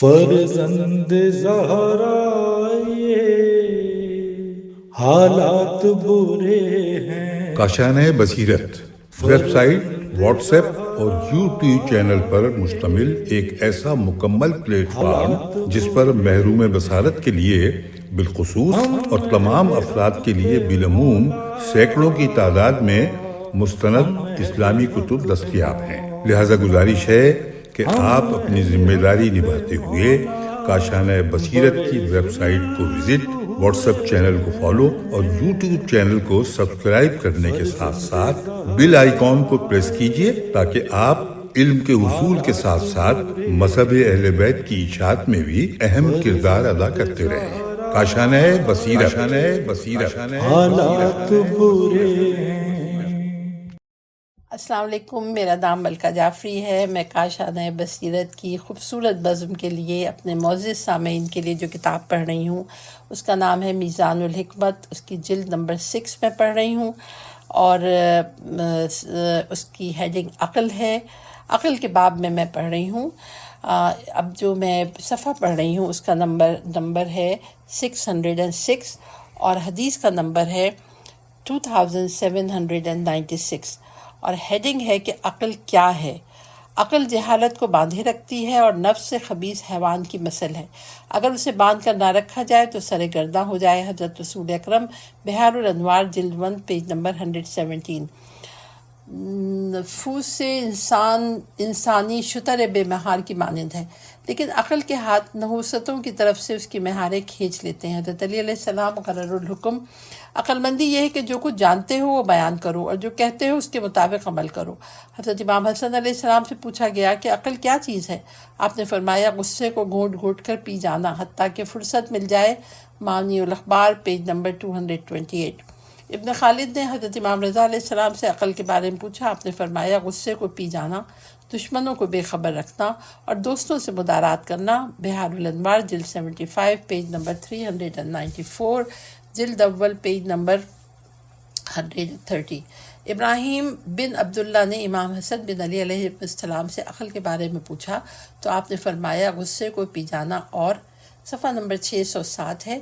فرزند زہرا یہ حالات برے ہیں۔ کاشانۂ بصیرت ویب سائٹ، واٹس ایپ اور یوٹیوب چینل پر مشتمل ایک ایسا مکمل پلیٹ فارم جس پر محروم بصارت کے لیے بالخصوص اور تمام افراد کے لیے بالعموم سینکڑوں کی تعداد میں مستند اسلامی کتب دستیاب ہیں۔ لہذا گزارش ہے کہ آپ اپنی ذمہ داری نبھاتے ہوئے کاشانۂ بصیرت کی ویب سائٹ کو وزٹ، واٹس ایپ چینل کو فالو اور یوٹیوب چینل کو سبسکرائب کرنے کے ساتھ ساتھ بیل آئیکن کو پریس کیجئے تاکہ آپ علم کے حصول کے ساتھ ساتھ مذہب اہل بیت کی اشاعت میں بھی اہم کردار ادا کرتے رہیں۔ کاشانۂ بصیرت۔ حالات برے ہیں۔ السلام علیکم، میرا نام ملکہ جعفری ہے۔ میں کاشانۂ بصیرت کی خوبصورت بزم کے لیے اپنے معزز سامعین کے لیے جو کتاب پڑھ رہی ہوں اس کا نام ہے میزان الحکمت۔ اس کی جلد نمبر 6 میں پڑھ رہی ہوں اور اس کی ہیڈنگ عقل ہے۔ عقل کے باب میں پڑھ رہی ہوں۔ اب جو میں صفحہ پڑھ رہی ہوں اس کا نمبر ہے 606 اور حدیث کا نمبر ہے 2796 اور ہیڈنگ ہے کہ عقل کیا ہے۔ عقل جہالت کو باندھے رکھتی ہے اور نفس سے خبیث حیوان کی مثل ہے۔ اگر اسے باندھ کر نہ رکھا جائے تو سر گرداں ہو جائے۔ حضرت رسول اکرم بحار الانوار جلد 1 پیج نمبر 117۔ نفوس سے انسانی شتر بے مہار کی مانند ہے، لیکن عقل کے ہاتھ نحوستوں کی طرف سے اس کی مہاریں کھینچ لیتے ہیں۔ حضرت علی علیہ السلام قرر الحکم، عقل مندی یہ ہے کہ جو کچھ جانتے ہو وہ بیان کرو اور جو کہتے ہو اس کے مطابق عمل کرو۔ حضرت امام حسن علیہ السلام سے پوچھا گیا کہ عقل کیا چیز ہے؟ آپ نے فرمایا غصے کو گھونٹ گھونٹ کر پی جانا حتیٰ کہ فرصت مل جائے۔ معنی الاخبار پیج نمبر 228۔ ابن خالد نے حضرت امام رضا علیہ السلام سے عقل کے بارے میں پوچھا۔ آپ نے فرمایا غصے کو پی جانا، دشمنوں کو بے خبر رکھنا اور دوستوں سے مدارات کرنا۔ بحار الانوار جلد 75 پیج نمبر 394، جلد اول پیج نمبر 130۔ ابراہیم بن عبداللہ نے امام حسن بن علی علیہ السلام سے عقل کے بارے میں پوچھا تو آپ نے فرمایا غصے کو پی جانا اور صفحہ نمبر 607 ہے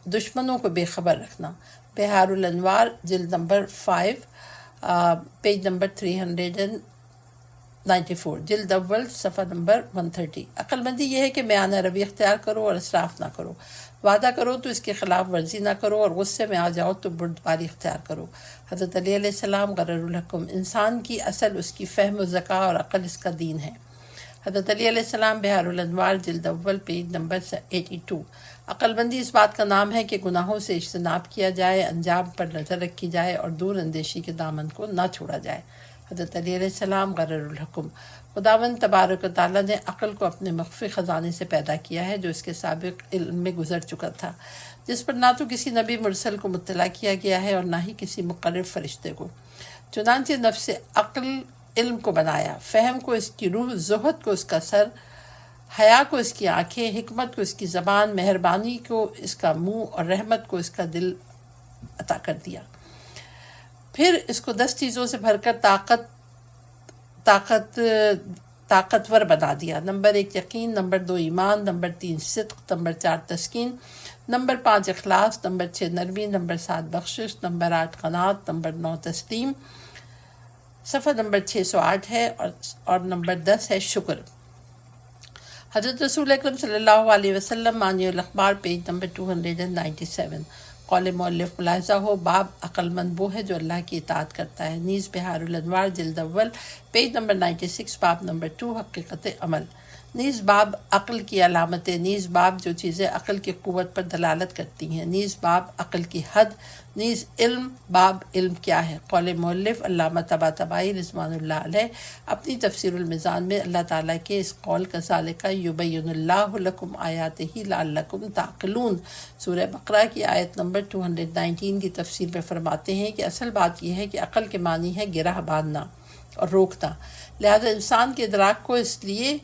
دشمنوں کو بے خبر رکھنا۔ بحار الانوار جلد نمبر 5 پیج نمبر 394، جلد اول صفحہ نمبر 130۔ عقل مندی یہ ہے کہ میانہ روی اختیار کرو اور اسراف نہ کرو، وعدہ کرو تو اس کے خلاف ورزی نہ کرو اور غصے میں آ جاؤ تو بردباری اختیار کرو۔ حضرت علی علیہ السلام قرر الحکم، انسان کی اصل اس کی فہم و ذکا اور عقل اس کا دین ہے۔ حضرت علی علیہ السلام بحار الانوار جلد اول پیج نمبر 82۔ عقل مندی اس بات کا نام ہے کہ گناہوں سے اجتناب کیا جائے، انجام پر نظر رکھی جائے اور دور اندیشی کے دامن کو نہ چھوڑا جائے۔ حضرت علی علیہ السلام قرر الحکم، خداوند تبارک و تعالیٰ نے عقل کو اپنے مخفی خزانے سے پیدا کیا ہے جو اس کے سابق علم میں گزر چکا تھا، جس پر نہ تو کسی نبی مرسل کو مطلع کیا گیا ہے اور نہ ہی کسی مقرر فرشتے کو۔ چنانچہ نفس عقل علم کو بنایا، فہم کو اس کی روح، زہد کو اس کا سر، حیا کو اس کی آنکھیں، حکمت کو اس کی زبان، مہربانی کو اس کا منہ اور رحمت کو اس کا دل عطا کر دیا۔ پھر اس کو 10 چیزوں سے بھر کر طاقتور بنا دیا۔ نمبر 1 یقین، نمبر 2 ایمان، نمبر 3 صدق، نمبر 4 تسکین، نمبر 5 اخلاص، نمبر 6 نرمی، نمبر 7 بخشش، نمبر 8 قناعت، نمبر 9 تسلیم، صفحہ نمبر 608 ہے اور نمبر 10 ہے شکر۔ حضرت رسول اکرم صلی اللہ علیہ وسلم معنی الاخبار پیج نمبر 297۔ قول مؤلف ملاحظہ ہو، باب عقل مند وہ ہے جو اللہ کی اطاعت کرتا ہے۔ نیز بحار الانوار جلد اول پیج نمبر 96، باب نمبر 2 حقیقت عمل۔ نیز باب عقل کی علامتیں، نیز باب جو چیزیں عقل کی قوت پر دلالت کرتی ہیں، نیز باب عقل کی حد، نیز علم، باب علم کیا ہے۔ قول مؤلف علامہ طباطبائی رضوان اللہ علیہ اپنی تفسیر المیزان میں اللہ تعالیٰ کے اس قول کذالک یبین اللہ لکم آیاتہ لعلکم تعقلون سورہ بقرہ کی آیت نمبر 219 کی تفسیر میں فرماتے ہیں کہ اصل بات یہ ہے کہ عقل کے معنی ہے گرہ باندھنا اور روکنا۔ لہذا انسان کے ادراک کو اس لیے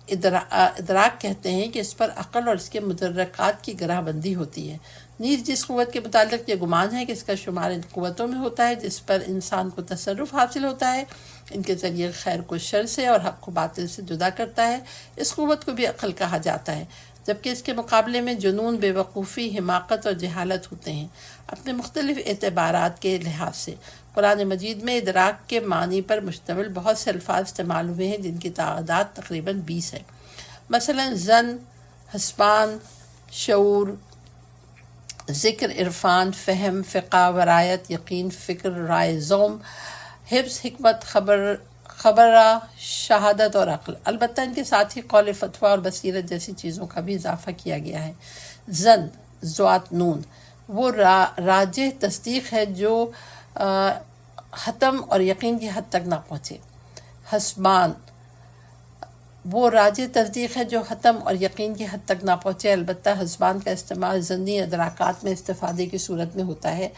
ادراک کہتے ہیں کہ اس پر عقل اور اس کے مدرکات کی گرہ بندی ہوتی ہے۔ نیز جس قوت کے متعلق یہ گمان ہے کہ اس کا شمار ان قوتوں میں ہوتا ہے جس پر انسان کو تصرف حاصل ہوتا ہے، ان کے ذریعے خیر کو شر سے اور حق کو باطل سے جدا کرتا ہے، اس قوت کو بھی عقل کہا جاتا ہے، جبکہ اس کے مقابلے میں جنون، بے وقوفی، حماقت اور جہالت ہوتے ہیں۔ اپنے مختلف اعتبارات کے لحاظ سے قرآن مجید میں ادراک کے معنی پر مشتمل بہت سے الفاظ استعمال ہوئے ہیں جن کی تعداد تقریباً 20 ہے۔ مثلا زن، حسبان، شعور، ذکر، عرفان، فہم، فقہ، ورایت، یقین، فکر، رائے، ذوم، حفظ، حکمت، خبرہ، شہادت اور عقل۔ البتہ ان کے ساتھ ہی قول، فتویٰ اور بصیرت جیسی چیزوں کا بھی اضافہ کیا گیا ہے۔ زن، ذوات نون، وہ راجح تصدیق ہے جو حتم اور یقین کی حد تک نہ پہنچے۔ حسبان، وہ راجح تصدیق ہے جو حتم اور یقین کی حد تک نہ پہنچے۔ البتہ حسبان کا استعمال ضمنی ادراکات میں استفادے کی صورت میں ہوتا ہے،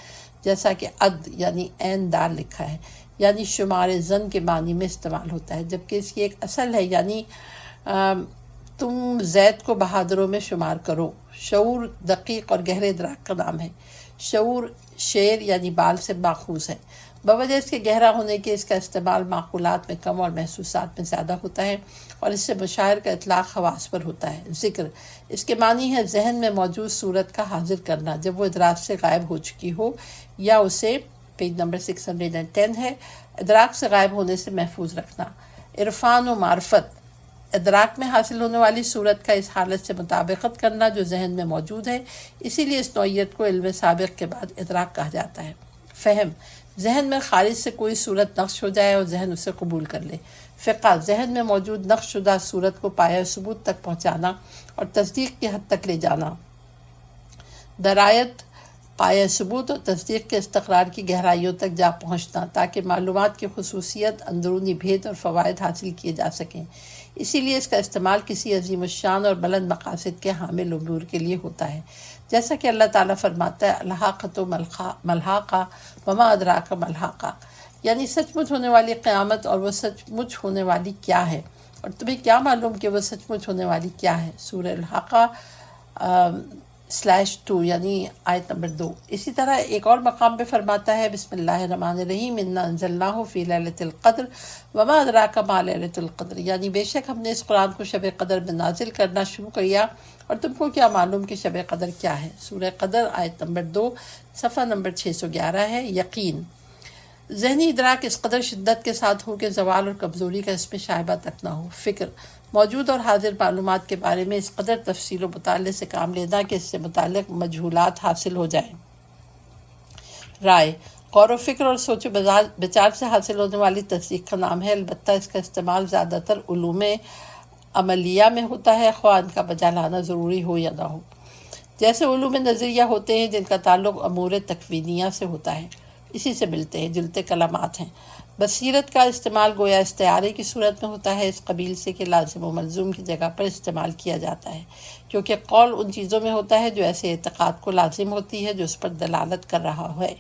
جیسا کہ عد یعنی عین دال لکھا ہے، یعنی شمار زن کے معنی میں استعمال ہوتا ہے، جبکہ اس کی ایک اصل ہے، یعنی تم زید کو بہادروں میں شمار کرو۔ شعور دقیق اور گہرے ادراک کا نام ہے۔ شعور شعر یعنی بال سے ماخوذ ہے، بوجہ اس کے گہرا ہونے کے اس کا استعمال معقولات میں کم اور محسوسات میں زیادہ ہوتا ہے، اور اس سے مشاعر کا اطلاق حواس پر ہوتا ہے۔ ذکر، اس کے معنی ہے ذہن میں موجود صورت کا حاضر کرنا جب وہ ادراک سے غائب ہو چکی ہو، یا اسے پیج نمبر 610 ہے، ادراک سے غائب ہونے سے محفوظ رکھنا۔ عرفان و معرفت، ادراک میں حاصل ہونے والی صورت کا اس حالت سے مطابقت کرنا جو ذہن میں موجود ہے، اسی لیے اس نوعیت کو علم سابق کے بعد ادراک کہا جاتا ہے۔ فہم، ذہن میں خارج سے کوئی صورت نقش ہو جائے اور ذہن اسے قبول کر لے۔ فقہ، ذہن میں موجود نقش شدہ صورت کو پایہ ثبوت تک پہنچانا اور تصدیق کی حد تک لے جانا۔ درایت، پایہ ثبوت اور تصدیق کے استقرار کی گہرائیوں تک جا پہنچنا تاکہ معلومات کی خصوصیت، اندرونی بھید اور فوائد حاصل کیے جا سکیں۔ اسی لیے اس کا استعمال کسی عظیم الشان اور بلند مقاصد کے حامل امور کے لیے ہوتا ہے، جیسا کہ اللہ تعالیٰ فرماتا ہے الحاقۃ ملحاقہ وما ادراک ملحاقہ، یعنی سچ مچ ہونے والی قیامت اور وہ سچ مچ ہونے والی کیا ہے، اور تمہیں کیا معلوم کہ وہ سچ مچ ہونے والی کیا ہے۔ سورہ الحاقہ /2 یعنی آیت نمبر 2۔ اسی طرح ایک اور مقام پہ فرماتا ہے بسم اللہ الرحمن الرحیم انا انزلناہ فی لیلۃ القدر وما ادراک ما لیلۃ القدر، یعنی بے شک ہم نے اس قرآن کو شب قدر میں نازل کرنا شروع کیا اور تم کو کیا معلوم کہ شب قدر کیا ہے۔ سورہ قدر آیت نمبر 2 صفحہ نمبر 611 ہے۔ یقین، ذہنی ادراک اس قدر شدت کے ساتھ ہو کہ زوال اور کمزوری کا اس میں شائبہ تک نہ ہو۔ فکر، موجود اور حاضر معلومات کے بارے میں اس قدر تفصیل و مطالعے سے کام لینا کہ اس سے متعلق مجہولات حاصل ہو جائیں۔ رائے، غور و فکر اور سوچ و بچار سے حاصل ہونے والی تصدیق کا نام ہے، البتہ اس کا استعمال زیادہ تر علوم عملیہ میں ہوتا ہے، خواہ ان کا بجا لانا ضروری ہو یا نہ ہو۔ جیسے علوم نظریہ ہوتے ہیں جن کا تعلق امور تکوینیہ سے ہوتا ہے، اسی سے ملتے ہیں جلتے کلمات ہیں۔ بصیرت کا استعمال گویا استعارے کی صورت میں ہوتا ہے، اس قبیل سے کہ لازم و ملزوم کی جگہ پر استعمال کیا جاتا ہے، کیونکہ قول ان چیزوں میں ہوتا ہے جو ایسے اعتقاد کو لازم ہوتی ہے جو اس پر دلالت کر رہا ہے۔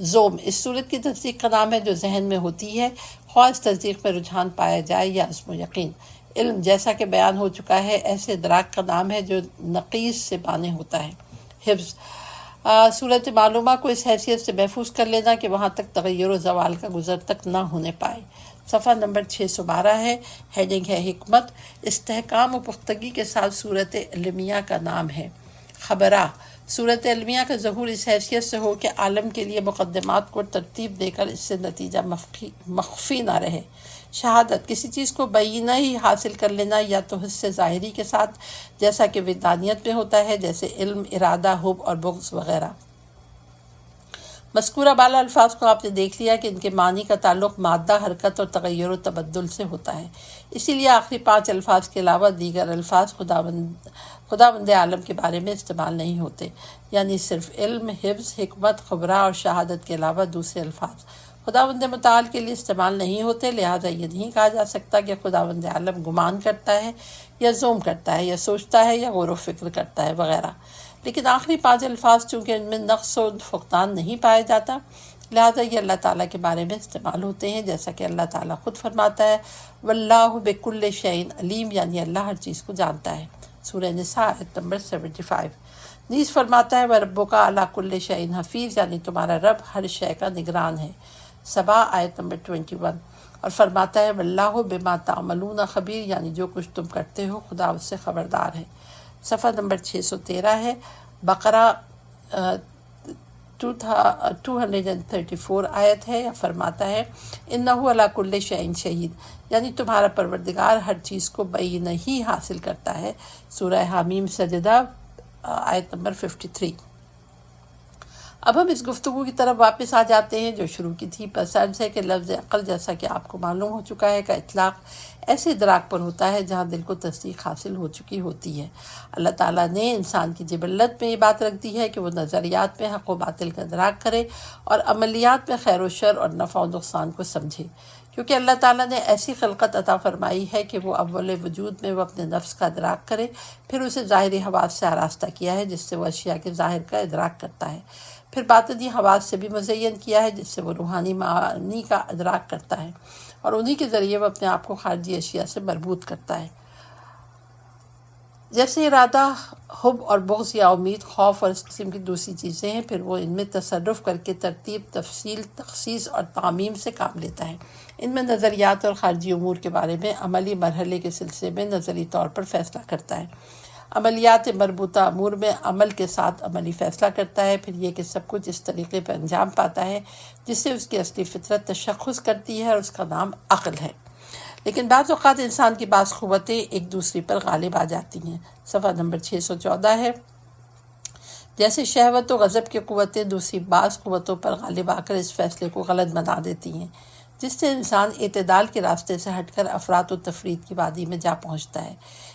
ذوم، اس صورت کی تصدیق کا نام ہے جو ذہن میں ہوتی ہے، خواہ اس تصدیق میں رجحان پایا جائے یا عزم و یقین۔ علم، جیسا کہ بیان ہو چکا ہے، ایسے ادراک کا نام ہے جو نقیض سے بانے ہوتا ہے۔ حفظ، صورت معلومہ کو اس حیثیت سے محفوظ کر لینا کہ وہاں تک تغیر و زوال کا گزر تک نہ ہونے پائے۔ صفحہ نمبر 612 ہے، ہیڈنگ ہے حکمت، استحکام و پختگی کے ساتھ صورت علمیہ کا نام ہے۔ خبرہ، صورت علمیہ کا ظہور اس حیثیت سے ہو کہ عالم کے لیے مقدمات کو ترتیب دے کر اس سے نتیجہ مخفی نہ رہے۔ شہادت، کسی چیز کو بینہ ہی حاصل کر لینا یا تو حس ظاہری کے ساتھ جیسا کہ وجدانیت میں ہوتا ہے، جیسے علم، ارادہ، حب اور بغض وغیرہ۔ مذکورہ بالا الفاظ کو آپ نے دیکھ لیا کہ ان کے معنی کا تعلق مادہ، حرکت اور تغیر و تبدل سے ہوتا ہے، اسی لیے آخری 5 الفاظ کے علاوہ دیگر الفاظ خداوند عالم کے بارے میں استعمال نہیں ہوتے، یعنی صرف علم، حفظ، حکمت، خبرہ اور شہادت کے علاوہ دوسرے الفاظ خداوند متعال کے لیے استعمال نہیں ہوتے، لہٰذا یہ نہیں کہا جا سکتا کہ خداوند عالم گمان کرتا ہے یا زوم کرتا ہے یا سوچتا ہے یا غور و فکر کرتا ہے وغیرہ۔ لیکن آخری 5 الفاظ چونکہ ان میں نقص و فقدان نہیں پایا جاتا، لہٰذا یہ اللہ تعالیٰ کے بارے میں استعمال ہوتے ہیں، جیسا کہ اللہ تعالیٰ خود فرماتا ہے واللہ بکل شیء علیم، یعنی اللہ ہر چیز کو جانتا ہے، سورہ نساء آیت نمبر 75۔ نیز فرماتا ہے وَرَبُّكَ عَلَىٰ كُلِّ شَيْءٍ حفیظ، یعنی تمہارا رب ہر شے کا نگران ہے، سبا آیت نمبر 21۔ اور فرماتا ہے واللہ بما تعملون خبیر، یعنی جو کچھ تم کرتے ہو خدا اس سے خبردار ہے، صفحہ نمبر 613 ہے، بقرہ 234 آیت ہے، یا فرماتا ہے انہ علی کل شیء شہید، یعنی تمہارا پروردگار ہر چیز کو بعین ہی حاصل کرتا ہے، سورہ حامیم سجدہ آیت نمبر 53۔ اب ہم اس گفتگو کی طرف واپس آ جاتے ہیں جو شروع کی تھی، پس عرض ہے کہ لفظ عقل جیسا کہ آپ کو معلوم ہو چکا ہے کا اطلاق ایسے ادراک پر ہوتا ہے جہاں دل کو تصدیق حاصل ہو چکی ہوتی ہے۔ اللہ تعالیٰ نے انسان کی جبلت میں یہ بات رکھ دی ہے کہ وہ نظریات میں حق و باطل کا ادراک کرے اور عملیات میں خیر و شر اور نفع و نقصان کو سمجھے، کیونکہ اللہ تعالیٰ نے ایسی خلقت عطا فرمائی ہے کہ وہ اول وجود میں وہ اپنے نفس کا ادراک کرے، پھر اسے ظاہری حواس سے آراستہ کیا ہے جس سے وہ اشیاء کے ظاہر کا ادراک کرتا ہے، پھر باطنی حواس سے بھی مزین کیا ہے جس سے وہ روحانی معانی کا ادراک کرتا ہے، اور انہی کے ذریعے وہ اپنے آپ کو خارجی اشیاء سے مربوط کرتا ہے، جیسے ارادہ، حب اور بغض یا امید، خوف اور اس قسم کی دوسری چیزیں ہیں، پھر وہ ان میں تصرف کر کے ترتیب، تفصیل، تخصیص اور تعمیم سے کام لیتا ہے۔ ان میں نظریات اور خارجی امور کے بارے میں عملی مرحلے کے سلسلے میں نظری طور پر فیصلہ کرتا ہے، عملیات مربوطہ امور میں عمل کے ساتھ عملی فیصلہ کرتا ہے، پھر یہ کہ سب کچھ اس طریقے پر انجام پاتا ہے جس سے اس کی اصلی فطرت تشخص کرتی ہے، اور اس کا نام عقل ہے۔ لیکن بعض اوقات انسان کی بعض قوتیں ایک دوسری پر غالب آ جاتی ہیں، صفحہ نمبر 614 ہے، جیسے شہوت و غضب کی قوتیں دوسری بعض قوتوں پر غالب آ کر اس فیصلے کو غلط بنا دیتی ہیں، جس سے انسان اعتدال کے راستے سے ہٹ کر افراط و تفرید کی وادی میں جا پہنچتا ہے۔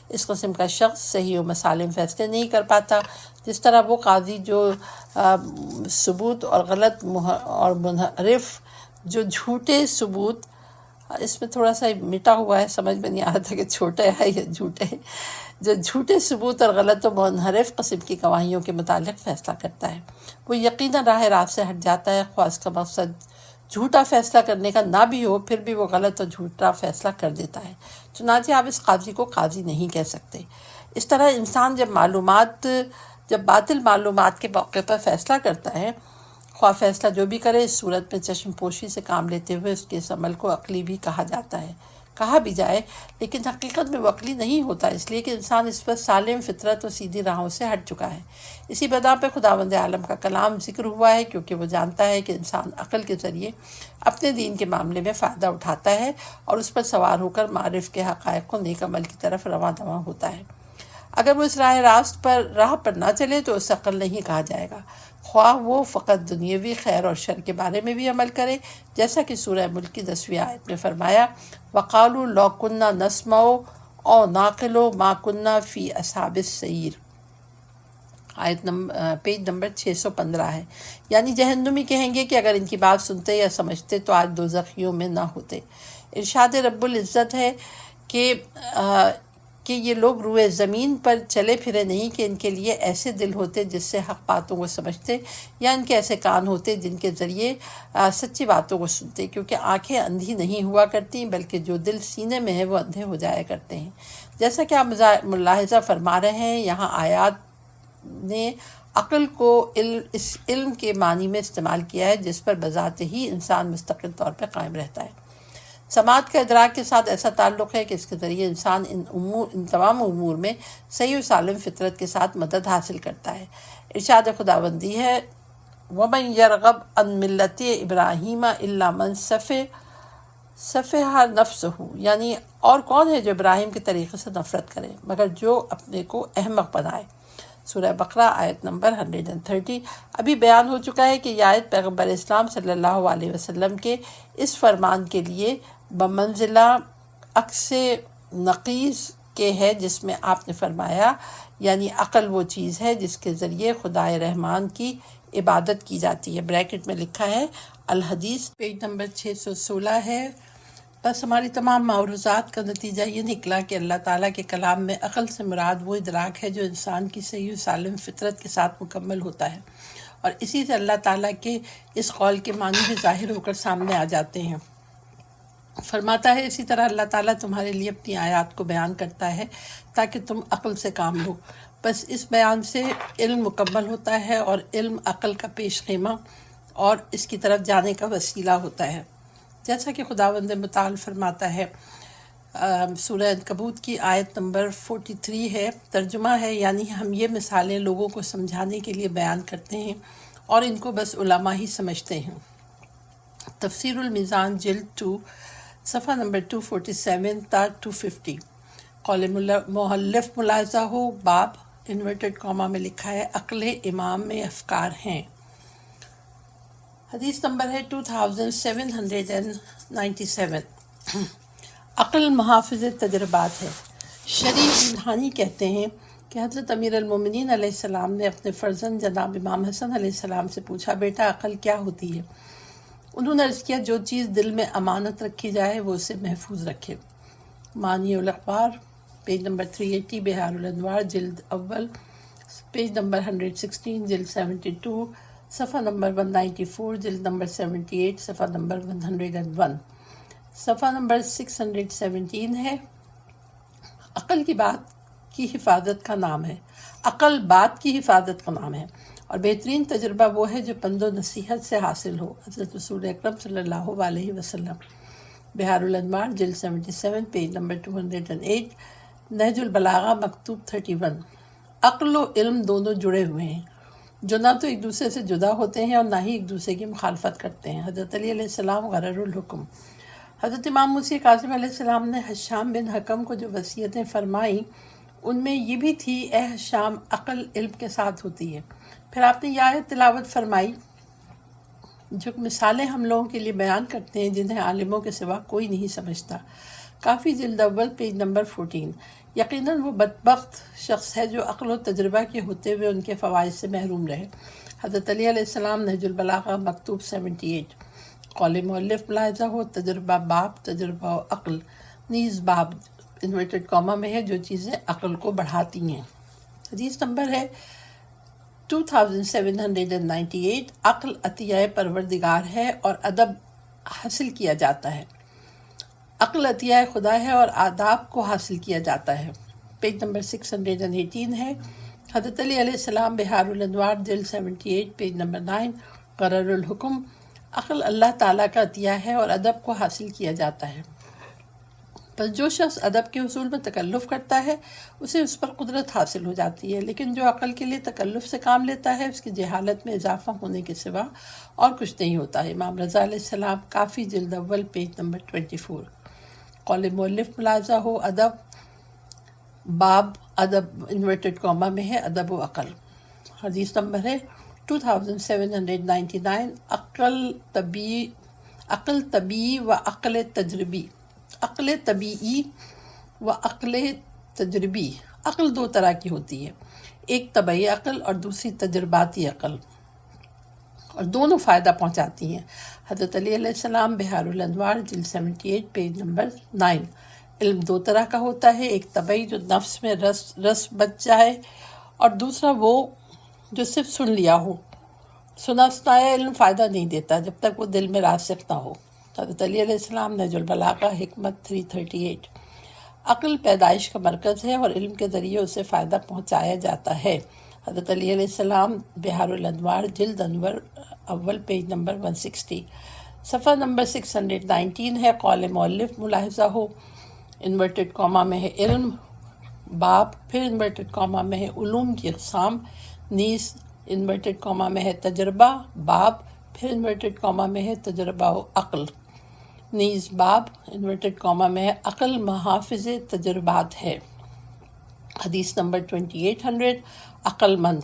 اس قسم کا شخص صحیح و مسالم فیصلے نہیں کر پاتا، جس طرح وہ قاضی جو ثبوت اور غلط اور منحرف، جو جھوٹے ثبوت، اس میں تھوڑا سا مٹا ہوا ہے، سمجھ میں نہیں آ رہا تھا کہ چھوٹے ہے یا جھوٹے، جو جھوٹے ثبوت اور غلط و منحرف قسم کی گواہیوں کے متعلق فیصلہ کرتا ہے، وہ یقیناً راہ راست سے ہٹ جاتا ہے، خواہ اس کا مقصد جھوٹا فیصلہ کرنے کا نہ بھی ہو، پھر بھی وہ غلط اور جھوٹا فیصلہ کر دیتا ہے، چنانچہ آپ اس قاضی کو قاضی نہیں کہہ سکتے۔ اس طرح انسان جب باطل معلومات کے موقع پر فیصلہ کرتا ہے، خواہ فیصلہ جو بھی کرے، اس صورت میں چشم پوشی سے کام لیتے ہوئے اس کے اس عمل کو عقلی بھی کہا بھی جائے، لیکن حقیقت میں وہ عقلی نہیں ہوتا، اس لیے کہ انسان اس پر سالم فطرت اور سیدھی راہوں سے ہٹ چکا ہے۔ اسی بنا پہ خداوند عالم کا کلام ذکر ہوا ہے، کیونکہ وہ جانتا ہے کہ انسان عقل کے ذریعے اپنے دین کے معاملے میں فائدہ اٹھاتا ہے اور اس پر سوار ہو کر معرف کے حقائق کو نیک عمل کی طرف رواں دواں ہوتا ہے۔ اگر وہ اس راہ پر نہ چلے تو اسے عقل نہیں کہا جائے گا، خواہ وہ فقط دنیاوی خیر اور شر کے بارے میں بھی عمل کرے، جیسا کہ سورہ ملک کی 10ویں آیت میں فرمایا وَقَالُوا لَوْ كُنَّا نَسْمَعُ أَوْ نَعْقِلُ مَا كُنَّا فِي أَصْحَابِ السَّعِيرِ، پیج نمبر 615 ہے، یعنی جہنمی کہیں گے کہ اگر ان کی بات سنتے یا سمجھتے تو آج دوزخیوں میں نہ ہوتے۔ ارشاد رب العزت ہے کہ یہ لوگ روئے زمین پر چلے پھرے نہیں کہ ان کے لیے ایسے دل ہوتے جس سے حق باتوں کو سمجھتے، یا ان کے ایسے کان ہوتے جن کے ذریعے سچی باتوں کو سنتے، کیونکہ آنکھیں اندھی نہیں ہوا کرتی بلکہ جو دل سینے میں ہے وہ اندھے ہو جایا کرتے ہیں۔ جیسا کہ آپ ملاحظہ فرما رہے ہیں، یہاں آیات نے عقل کو اس علم کے معنی میں استعمال کیا ہے جس پر بذات ہی انسان مستقل طور پر قائم رہتا ہے۔ سماعت کا ادراک کے ساتھ ایسا تعلق ہے کہ اس کے ذریعے انسان ان تمام امور میں صحیح و سالم فطرت کے ساتھ مدد حاصل کرتا ہے۔ ارشاد خداوندی ہے وَمَن يَرْغَبْ عَن مِلَّةِ إِبْرَاهِيمَ إِلَّا مَن سَفِهَ نَفْسَهُ، یعنی اور کون ہے جو ابراہیم کے طریقے سے نفرت کرے مگر جو اپنے کو احمق بنائے، سورہ بقرہ آیت نمبر 130۔ ابھی بیان ہو چکا ہے کہ یہ آیت پیغمبر اسلام صلی اللہ علیہ وسلم کے اس فرمان کے لیے بمنزلہ عکس نقیض کے ہے جس میں آپ نے فرمایا، یعنی عقل وہ چیز ہے جس کے ذریعے خدائے رحمان کی عبادت کی جاتی ہے، بریکٹ میں لکھا ہے الحدیث، پیج نمبر 616 ہے۔ بس ہماری تمام معروضات کا نتیجہ یہ نکلا کہ اللہ تعالیٰ کے کلام میں عقل سے مراد وہ ادراک ہے جو انسان کی صحیح و سالم فطرت کے ساتھ مکمل ہوتا ہے، اور اسی سے اللہ تعالیٰ کے اس قول کے معنی بھی ظاہر ہو کر سامنے آ جاتے ہیں۔ فرماتا ہے اسی طرح اللہ تعالیٰ تمہارے لیے اپنی آیات کو بیان کرتا ہے تاکہ تم عقل سے کام لو، بس اس بیان سے علم مکمل ہوتا ہے، اور علم عقل کا پیش خیمہ اور اس کی طرف جانے کا وسیلہ ہوتا ہے۔ جیسا کہ خداوند متعال فرماتا ہے، سورہ عنکبوت کی آیت نمبر 43 ہے، ترجمہ ہے، یعنی ہم یہ مثالیں لوگوں کو سمجھانے کے لیے بیان کرتے ہیں اور ان کو بس علماء ہی سمجھتے ہیں۔ تفسیر المیزان جلد 2 صفحہ نمبر 247 تا 250۔ قول مؤلف ملاحظہ ہو، باب انورٹڈ کامہ میں لکھا ہے، عقل امام میں افکار ہیں۔ حدیث نمبر ہے 2797۔ عقل محافظ تجربات ہے۔ شریف الہانی کہتے ہیں کہ حضرت امیر المومنین علیہ السلام نے اپنے فرزند جناب امام حسن علیہ السلام سے پوچھا، بیٹا عقل کیا ہوتی ہے؟ انہوں نے عرض کیا، جو چیز دل میں امانت رکھی جائے وہ اسے محفوظ رکھے۔ معنی الاخبار پیج نمبر 380، بحار الانوار جلد اول پیج نمبر 116، جلد 72، صفحہ نمبر 194، جلد نمبر 78، صفحہ نمبر 101۔ صفحہ نمبر 617 ہے، عقل کی بات کی حفاظت کا نام ہے۔ عقل بات کی حفاظت کا نام ہے، اور بہترین تجربہ وہ ہے جو پند و نصیحت سے حاصل ہو۔ حضرت رسول اکرم صلی اللہ علیہ وسلم، بحار الانوار جلد 77، پیج نمبر 208، نہج البلاغہ مکتوب 31۔ عقل و علم دونوں جڑے ہوئے ہیں، جو نہ تو ایک دوسرے سے جدا ہوتے ہیں اور نہ ہی ایک دوسرے کی مخالفت کرتے ہیں۔ حضرت علی علیہ السلام غرر الحکم۔ حضرت امام موسیٰ کاظم علیہ السلام نے حشام بن حکم کو جو وصیتیں فرمائیں ان میں یہ بھی تھی، اے حشام، عقل علم کے ساتھ ہوتی ہے۔ پھر آپ نے یہ آیت تلاوت فرمائی جو مثالیں ہم لوگوں کے لیے بیان کرتے ہیں جنہیں عالموں کے سوا کوئی نہیں سمجھتا۔ کافی جلد اول پیج نمبر 14۔ یقیناً وہ بدبخت شخص ہے جو عقل و تجربہ کے ہوتے ہوئے ان کے فوائد سے محروم رہے۔ حضرت علی علیہ السلام، نہج البلاغہ مکتوب 78۔ قول مؤلف ملاحظہ ہو، تجربہ باب، تجربہ و عقل نیز باب انورٹڈ کامہ میں ہے، جو چیزیں عقل کو بڑھاتی ہیں۔ حدیث نمبر ہے 2798۔ عقل عطیہ پروردگار ہے اور ادب حاصل کیا جاتا ہے۔ عقل عطیہ خدا ہے اور آداب کو حاصل کیا جاتا ہے۔ پیج نمبر 618 ہے، حضرت علی علیہ السلام، بحار الانوار جلد 78، پیج نمبر 9، قرر الحکم۔ عقل اللہ تعالیٰ کا عطیہ ہے اور ادب کو حاصل کیا جاتا ہے، بس جو شخص ادب کے حصول میں تکلف کرتا ہے اسے اس پر قدرت حاصل ہو جاتی ہے، لیکن جو عقل کے لیے تکلف سے کام لیتا ہے اس کی جہالت میں اضافہ ہونے کے سوا اور کچھ نہیں ہوتا۔ امام رضا علیہ السلام، کافی جلد اول پیج نمبر 24۔ قول مؤلف ملاحظہ ہو، ادب باب ادب انورٹڈ کامہ میں ہے، ادب و عقل۔ حدیث نمبر ہے 2799۔ عقل طبیعی و عقل تجربی۔ عقل طبیعی و عقل تجربی، عقل دو طرح کی ہوتی ہے، ایک طبعی عقل اور دوسری تجرباتی عقل، اور دونوں فائدہ پہنچاتی ہیں۔ حضرت علی علیہ السلام، بحار الانوار جلد 78، پیج نمبر 9۔ علم دو طرح کا ہوتا ہے، ایک طبعی جو نفس میں رس بچ جائے، اور دوسرا وہ جو صرف سن لیا ہو۔ سنا سنایا علم فائدہ نہیں دیتا جب تک وہ دل میں راسخ نہ ہو۔ حضرت علی علیہ السلام، نہج البلاغہ حکمت 338۔ عقل پیدائش کا مرکز ہے اور علم کے ذریعے اسے فائدہ پہنچایا جاتا ہے۔ حضرت علی علیہ السلام، بحار الانوار جلد انور اول پیج نمبر 160۔ صفحہ نمبر 619 ہے، قول مؤلف ملاحظہ ہو، انورٹڈ کامہ میں ہے علم باب، پھر انورٹڈ کامہ میں ہے علوم کی اقسام، نیز انورٹڈ کامہ میں ہے تجربہ باب، پھر انورٹڈ کامہ میں ہے تجربہ و عقل، نیز باب انورٹڈ کامہ میں ہے عقل محافظ تجربات ہے۔ حدیث نمبر 2800۔ عقل مند۔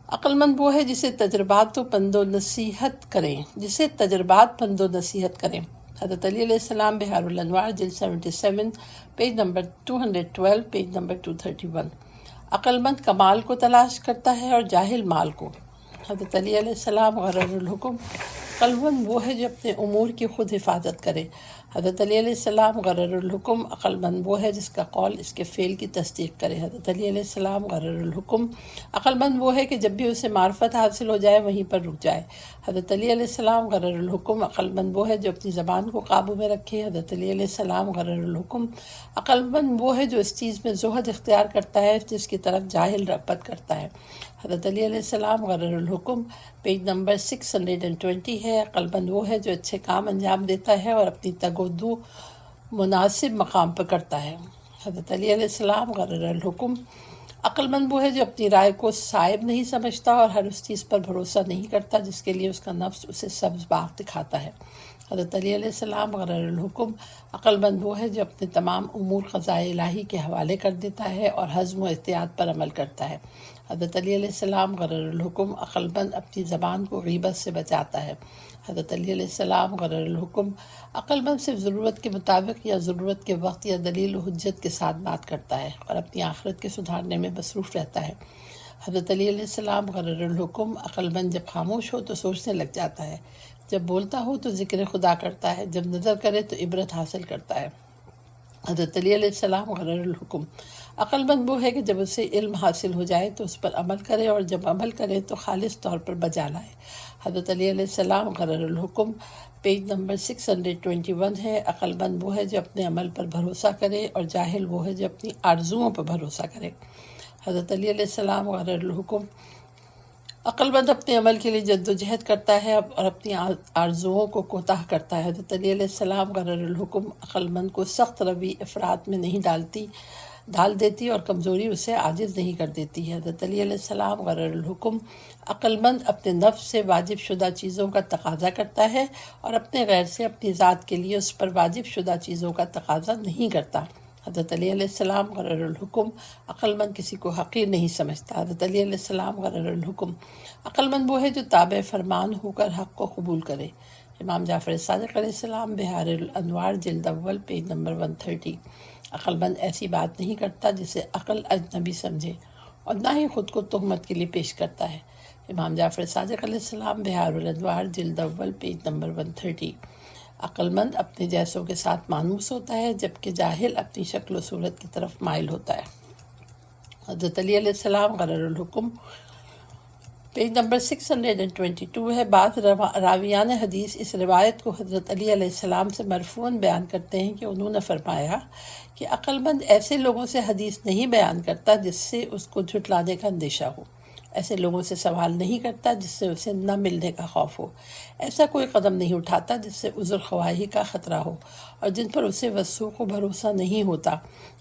عقل مند وہ ہے جسے تجربات پند و نصیحت کریں، حضرت علی علیہ السلام، بحار الانوار جلد 77، پیج نمبر 212، پیج نمبر 231۔ عقل مند کمال کو تلاش کرتا ہے اور جاہل مال کو۔ حضرت علی علیہ السلام، غرر الحکم۔ عقل مند وہ ہے جو اپنے امور کی خود حفاظت کرے، حضرت علی علیہ السلام غرر الحکم، عقل مند وہ ہے جس کا قول اس کے فعل کی تصدیق کرے۔ حضرت علی علیہ السلام غرر الحکم، عقل مند وہ ہے کہ جب بھی اسے معرفت حاصل ہو جائے وہیں پر رک جائے۔ حضرت علی علیہ السلام غرر الحکم، عقل مند وہ ہے جو اپنی زبان کو قابو میں رکھے۔ حضرت علی علیہ السلام غرر الحکم، عقل مند وہ ہے جو اس چیز میں زہد اختیار کرتا ہے جس کی طرف جاہل رغبت کرتا ہے۔ حضرت علی علیہ السلام غرر الحکم، پیج نمبر 620 ہے۔ عقل مند وہ ہے جو اچھے کام انجام دیتا ہے اور اپنی تگ و دو مناسب مقام پر کرتا ہے۔ حضرت علی علیہ السلام غرر الحکم، عقل مند وہ ہے جو اپنی رائے کو صائب نہیں سمجھتا اور ہر اس چیز پر بھروسہ نہیں کرتا جس کے لیے اس کا نفس اسے سبز باغ دکھاتا ہے۔ حضرت علی علیہ السلام غرر الحکم، عقل مند وہ ہے جو اپنے تمام امور قضائے الہی کے حوالے کر دیتا ہے اور حزم و احتیاط پر عمل کرتا ہے۔ حضرت علی علیہ السلام غرر الحکم، عقل مند اپنی زبان کو غیبت سے بچاتا ہے۔ حضرت علی علیہ السلام غرر الحکم، عقل مند صرف ضرورت کے مطابق یا ضرورت کے وقت یا دلیل و حجت کے ساتھ بات کرتا ہے اور اپنی آخرت کے سدھارنے میں مصروف رہتا ہے۔ حضرت علی علیہ السلام غرر الحکم، عقل مند جب خاموش ہو تو سوچنے لگ جاتا ہے، جب بولتا ہو تو ذکر خدا کرتا ہے، جب نظر کرے تو عبرت حاصل کرتا ہے۔ حضرت علی علیہ السلام غرر الحکم، عقل مند وہ ہے کہ جب اسے علم حاصل ہو جائے تو اس پر عمل کرے اور جب عمل کرے تو خالص طور پر بجا لائے۔ حضرت علی علیہ السلام غرر الحکم، پیج نمبر 621 ہے۔ عقل مند وہ ہے جو اپنے عمل پر بھروسہ کرے اور جاہل وہ ہے جو اپنی آرزوؤں پر بھروسہ کرے۔ حضرت علی علیہ السلام غرر الحکم، عقل مند اپنے عمل کے لیے جد و جہد کرتا ہے اور اپنی آرزوؤں کو کوتاہ کرتا ہے۔ حضرت علی علیہ السلام غرر الحکم، عقل مند کو سخت روی افراط میں نہیں ڈال دیتی اور کمزوری اسے عاجز نہیں کر دیتی ہے۔ حضرت علی علیہ السلام غرر الحکم، عقل مند اپنے نفس سے واجب شدہ چیزوں کا تقاضا کرتا ہے اور اپنے غیر سے اپنی ذات کے لیے اس پر واجب شدہ چیزوں کا تقاضا نہیں کرتا۔ حضرت علی علیہ السلام غرر الحکم، عقل مند کسی کو حقیر نہیں سمجھتا۔ حضرت علی علیہ السلام غرر الحکم، عقل مند وہ ہے جو تابع فرمان ہو کر حق کو قبول کرے۔ امام جعفر صادق علیہ السلام بحار الانوار جلد اول پیج نمبر 130، عقل مند ایسی بات نہیں کرتا جسے عقل اجنبی سمجھے اور نہ ہی خود کو تہمت کے لیے پیش کرتا ہے۔ امام جعفر صادق علیہ السلام بحار الانوار جلد اول پیج نمبر 130، عقل مند اپنے جیسوں کے ساتھ مانوس ہوتا ہے جبکہ جاہل اپنی شکل و صورت کی طرف مائل ہوتا ہے۔ حضرت علی علیہ السلام غرر الحکم، پیج نمبر 622 ہے۔ بعض راویان حدیث اس روایت کو حضرت علی علیہ السلام سے مرفوعاً بیان کرتے ہیں کہ انہوں نے فرمایا کہ عقل مند ایسے لوگوں سے حدیث نہیں بیان کرتا جس سے اس کو جھٹلانے کا اندیشہ ہو، ایسے لوگوں سے سوال نہیں کرتا جس سے اسے نہ ملنے کا خوف ہو، ایسا کوئی قدم نہیں اٹھاتا جس سے عذر خواہی کا خطرہ ہو، اور جن پر اسے وثوق و بھروسہ نہیں ہوتا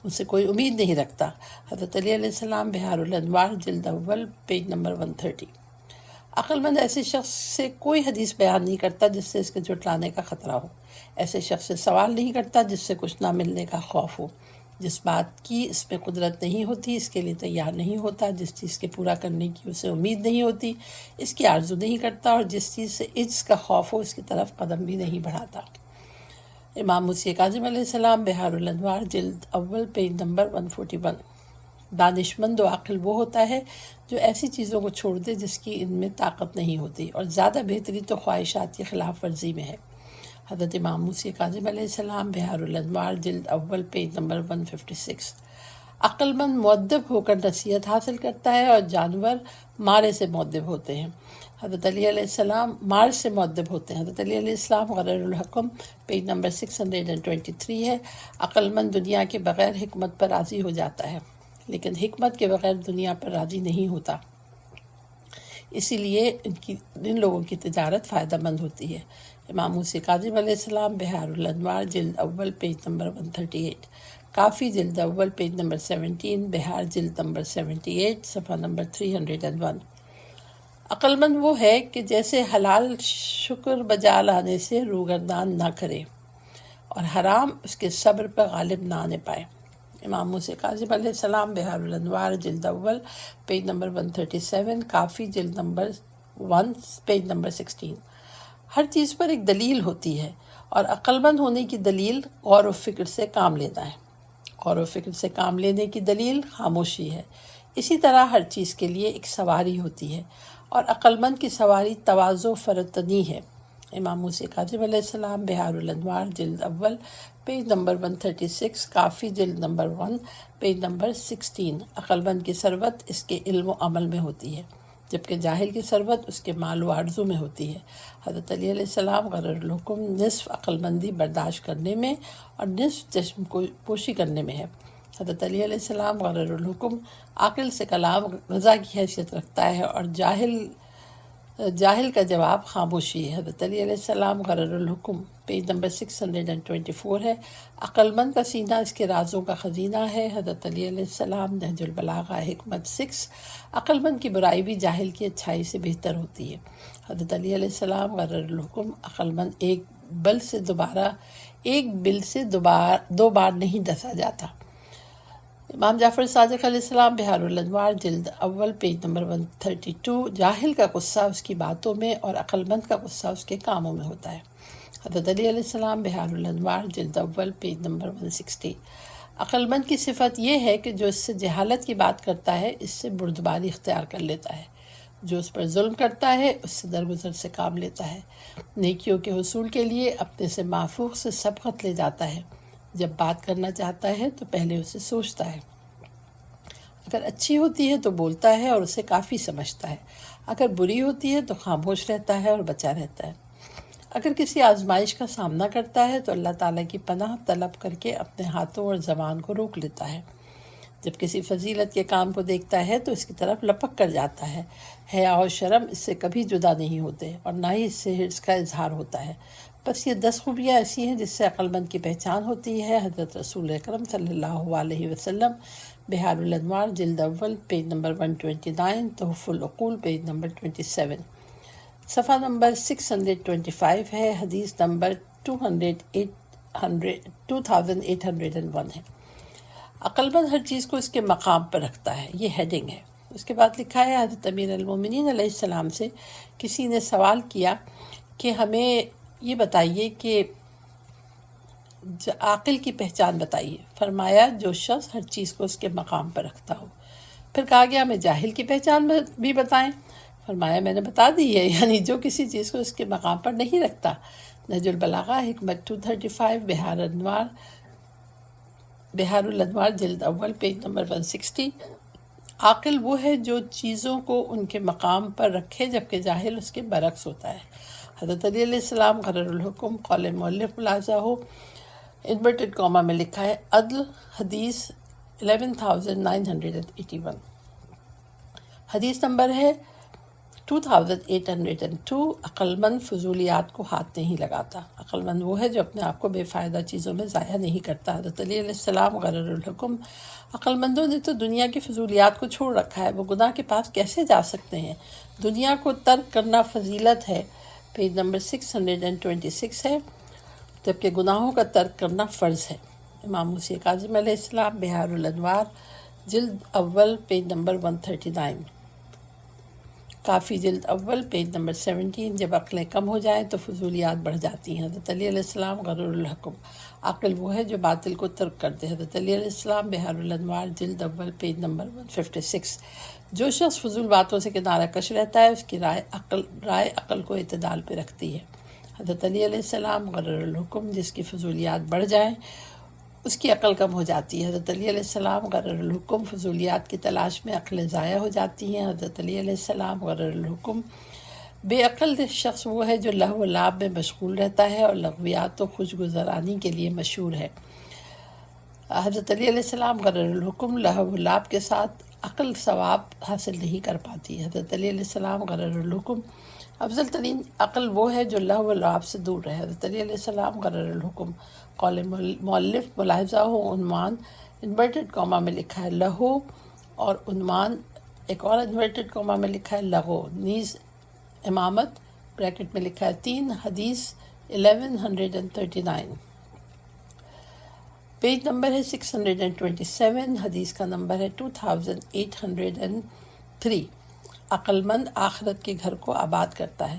اسے کوئی امید نہیں رکھتا۔ حضرت علی علیہ السلام بحار الانوار جلد اول پیج نمبر 130، عقل مند ایسے شخص سے کوئی حدیث بیان نہیں کرتا جس سے اس کے جھٹلانے کا خطرہ ہو، ایسے شخص سے سوال نہیں کرتا جس سے کچھ نہ ملنے کا خوف ہو، جس بات کی اس میں قدرت نہیں ہوتی اس کے لیے تیار نہیں ہوتا، جس چیز کے پورا کرنے کی اسے امید نہیں ہوتی اس کی آرزو نہیں کرتا، اور جس چیز سے عجز کا خوف ہو اس کی طرف قدم بھی نہیں بڑھاتا۔ امام موسی کاظم علیہ السلام بحار الانوار جلد اول پیج نمبر 141، دانشمند و عاقل وہ ہوتا ہے جو ایسی چیزوں کو چھوڑ دے جس کی ان میں طاقت نہیں ہوتی، اور زیادہ بہتری تو خواہشات کی خلاف ورزی میں ہے۔ حضرت امام موسی کاظم علیہ السلام بحار الانوار جلد اول پیج نمبر 156، عقل مند مؤدب ہو کر نصیحت حاصل کرتا ہے اور جانور مارے سے مؤدب ہوتے ہیں۔ حضرت علی علیہ السلام مار سے مؤدب ہوتے ہیں۔ حضرت علی علیہ السلام غرر الحکم، پیج نمبر 623 ہے۔ عقل مند دنیا کے بغیر حکمت پر راضی ہو جاتا ہے لیکن حکمت کے بغیر دنیا پر راضی نہیں ہوتا، اسی لیے ان لوگوں کی تجارت فائدہ مند ہوتی ہے۔ امام موسی کاظم علیہ السلام بحار الانوار جلد اول پیج نمبر 138، کافی جلد اول پیج نمبر 17، بحار جلد نمبر 78 صفحہ نمبر 301، عقل مند وہ ہے کہ جیسے حلال شکر بجا لانے سے روگردان نہ کرے اور حرام اس کے صبر پر غالب نہ آنے پائے۔ امام موسی کاظم علیہ السلام بحار الانوار جلد اول پیج نمبر 137، کافی جلد نمبر 1 پیج نمبر 16، ہر چیز پر ایک دلیل ہوتی ہے اور عقل مند ہونے کی دلیل غور و فکر سے کام لینا ہے، غور و فکر سے کام لینے کی دلیل خاموشی ہے۔ اسی طرح ہر چیز کے لیے ایک سواری ہوتی ہے اور عقل مند کی سواری تواضع و فرتنی ہے۔ امام موسی کاظم علیہ السلام، بہار الانوار جلد اول پیج نمبر 136، کافی جلد نمبر 1 پیج نمبر 16۔ عقل مند کی ثروت اس کے علم و عمل میں ہوتی ہے، جبکہ جاہل کی ثروت اس کے مال و آرزو میں ہوتی ہے۔ حضرت علی علیہ السلام غرر الحکم نصف عقل مندی برداشت کرنے میں اور نصف چشم پوشی کرنے میں ہے۔ حضرت علی علیہ السلام غرر الحکم عاقل سے کلام غذا کی حیثیت رکھتا ہے اور جاہل کا جواب خاموشی ہے۔ حضرت علی علیہ السلام غرر الحکم پیج نمبر 624 ہے۔ عقل مند کا سینہ اس کے رازوں کا خزینہ ہے۔ حضرت علی علیہ السلام نہج البلاغہ حکمت 6۔ عقل مند کی برائی بھی جاہل کی اچھائی سے بہتر ہوتی ہے۔ حضرت علی علیہ السلام غرر الحکم عقل مند ایک بل سے دو بار نہیں ڈسا جاتا۔ امام جعفر صادق علیہ السلام بہار الانوار جلد اول پیج نمبر 132۔ جاہل کا غصہ اس کی باتوں میں اور عقل مند کا غصہ اس کے کاموں میں ہوتا ہے۔ حضرت علی علیہ السلام بہار الانوار جلد اول پیج نمبر 160۔ عقل مند کی صفت یہ ہے کہ جو اس سے جہالت کی بات کرتا ہے اس سے بردباری اختیار کر لیتا ہے، جو اس پر ظلم کرتا ہے اس سے درگزر سے کام لیتا ہے، نیکیوں کے حصول کے لیے اپنے سے مافوق سے سبقت لے جاتا ہے، جب بات کرنا چاہتا ہے تو پہلے اسے سوچتا ہے، اگر اچھی ہوتی ہے تو بولتا ہے اور اسے کافی سمجھتا ہے، اگر بری ہوتی ہے تو خاموش رہتا ہے اور بچا رہتا ہے۔ اگر کسی آزمائش کا سامنا کرتا ہے تو اللہ تعالیٰ کی پناہ طلب کر کے اپنے ہاتھوں اور زبان کو روک لیتا ہے، جب کسی فضیلت کے کام کو دیکھتا ہے تو اس کی طرف لپک کر جاتا ہے، حیا اور شرم اس سے کبھی جدا نہیں ہوتے اور نہ ہی اس سے حرص کا اظہار ہوتا ہے۔ بس یہ 10 خوبیاں ایسی ہیں جس سے عقل مند کی پہچان ہوتی ہے۔ حضرت رسول اکرم صلی اللہ علیہ وسلم بہار الانوار جلد اول پیج نمبر 129، تحف العقول پیج نمبر 27، صفحہ نمبر 625 ہے، حدیث نمبر 2801 ہے۔ عقل مند ہر چیز کو اس کے مقام پر رکھتا ہے، یہ ہیڈنگ ہے۔ اس کے بعد لکھا ہے حضرت امیر المومنین علیہ السلام سے کسی نے سوال کیا کہ ہمیں یہ بتائیے کہ عاقل کی پہچان بتائیے۔ فرمایا جو شخص ہر چیز کو اس کے مقام پر رکھتا ہو۔ پھر کہا گیا ہمیں جاہل کی پہچان بھی بتائیں۔ فرمایا میں نے بتا دی ہے، یعنی جو کسی چیز کو اس کے مقام پر نہیں رکھتا۔ نہج البلاغہ حکمت 235 بہار الانوار جلد اول پیج نمبر 160۔ عاقل وہ ہے جو چیزوں کو ان کے مقام پر رکھے، جبکہ جاہل اس کے برعکس ہوتا ہے۔ حضرت علی علیہ السلام غرر الحکم قول مؤلف ملاحظہ ہو، انورٹڈ کامہ میں لکھا ہے عدل، حدیث 11981، حدیث نمبر ہے 2802۔ عقل مند فضولیات کو ہاتھ نہیں لگاتا۔ عقل مند وہ ہے جو اپنے آپ کو بے فائدہ چیزوں میں ضائع نہیں کرتا۔ حضرت علی علیہ السلام غرر الحکم عقل مندوں نے تو دنیا کی فضولیات کو چھوڑ رکھا ہے، وہ گناہ کے پاس کیسے جا سکتے ہیں؟ دنیا کو ترک کرنا فضیلت ہے، پیج نمبر 626 ہے، جبکہ گناہوں کا ترک کرنا فرض ہے۔ امام موسی کاظم علیہ السلام بہار الانوار جلد اول پیج نمبر 139، کافی جلد اول پیج نمبر 17۔ جب عقلیں کم ہو جائیں تو فضولیات بڑھ جاتی ہیں۔ حضرت علی علیہ السلام غرر الحکم عقل وہ ہے جو باطل کو ترک کرتے۔ حضرت علی علیہ السلام بہار الانوار جلد اول پیج نمبر 156۔ جو شخص فضول باتوں سے کنارہ کش رہتا ہے اس کی رائے عقل کو اعتدال پہ رکھتی ہے۔ حضرت علی علیہ السلام غرر الحکم جس کی فضولیات بڑھ جائیں اس کی عقل کم ہو جاتی ہے۔ حضرت علی علیہ السلام غرر الحکم فضولیات کی تلاش میں عقلیں ضائع ہو جاتی ہیں۔ حضرت علی علیہ السلام غرر الحکم بے عقل شخص وہ ہے جو لہو و لعب میں مشغول رہتا ہے اور لغویات و خوشگذرانی کے لیے مشہور ہے۔ حضرت علی علیہ السلام غرر الحکم لہو و لعب کے ساتھ عقل ثواب حاصل نہیں کر پاتی۔ حضرت علی علیہ السلام غرر الحکم افضل ترین عقل وہ ہے جو لہو و لعب سے دور رہے۔ حضرت علی علیہ السلام غرر الحکم قول مؤلف ملاحظہ ہو، عنوان انورٹڈ کامہ میں لکھا ہے لہو، اور عنوان ایک اور انورٹڈ کامہ میں لکھا ہے لغو، نیز امامت بریکٹ میں لکھا ہے 3، حدیث 1139، پیج نمبر ہے 627، حدیث کا نمبر ہے 2803۔ عقل مند آخرت کے گھر کو آباد کرتا ہے۔